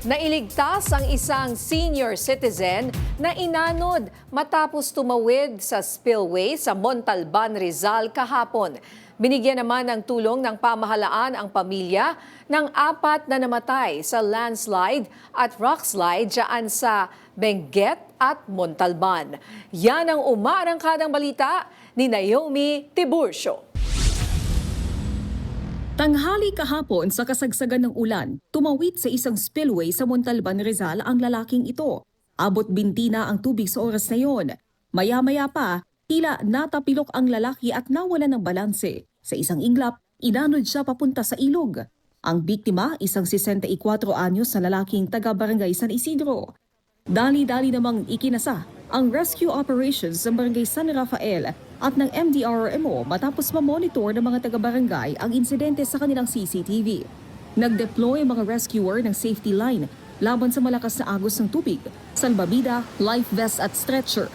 Nailigtas ang isang senior citizen na inanod matapos tumawid sa spillway sa Montalban, Rizal kahapon. Binigyan naman ng tulong ng pamahalaan ang pamilya ng 4 na namatay sa landslide at rockslide dyan sa Benguet at Montalban. Yan ang umaarangkadang balita ni Naomi Tiburcio. Tanghali kahapon sa kasagsagan ng ulan, tumawid sa isang spillway sa Montalban, Rizal ang lalaking ito. Abot binti na ang tubig sa oras na yon. Maya-maya pa, tila natapilok ang lalaki at nawala ng balanse. Sa isang inglap, inanod siya papunta sa ilog. Ang biktima, isang 64 anyos na lalaking taga-barangay San Isidro. Dali-dali namang ikinasa ang rescue operations ng barangay San Rafael at ng MDRMO matapos mamonitor ng mga taga-barangay ang insidente sa kanilang CCTV. Nag-deploy mga rescuer ng safety line laban sa malakas na agos ng tubig, salbabida, life vest at stretcher.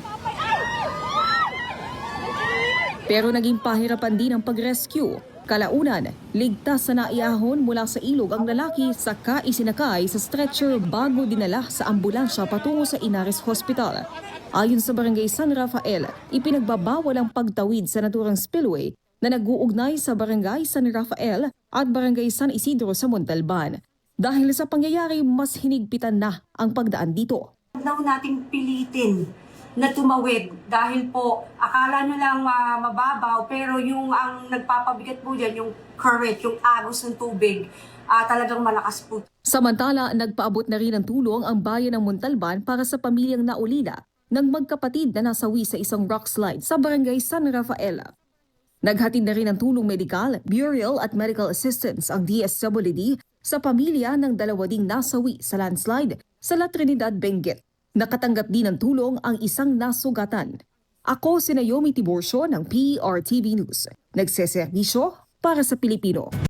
Pero naging pahirapan din ang pag-rescue. Kalaunan, ligtas na naiahon mula sa ilog ang lalaki saka isinakay sa stretcher bago dinala sa ambulansya patungo sa Inares Hospital. Ayon sa barangay San Rafael, ipinagbabawal ang pagtawid sa naturang spillway na nag-uugnay sa barangay San Rafael at barangay San Isidro sa Montalban. Dahil sa pangyayari, mas hinigpitan na ang pagdaan dito. Huwag na nating pilitin na tumawid dahil po akala nyo lang mababaw pero yung ang nagpapabigat po dyan, yung current, yung agos ng tubig, talagang malakas po. Samantala, nagpaabot na rin ng tulong ang bayan ng Montalban para sa pamilyang naulila ng magkapatid na nasawi sa isang rock slide sa barangay San Rafael. Naghatid na rin ng tulong medikal, burial at medical assistance ang DSWD sa pamilya ng 2 ding nasawi sa landslide sa La Trinidad, Benguet. Nakatanggap din ng tulong ang isang nasugatan. Ako si Naomi Tiburcio ng PRTV News. Nagseserbisyo para sa Pilipino.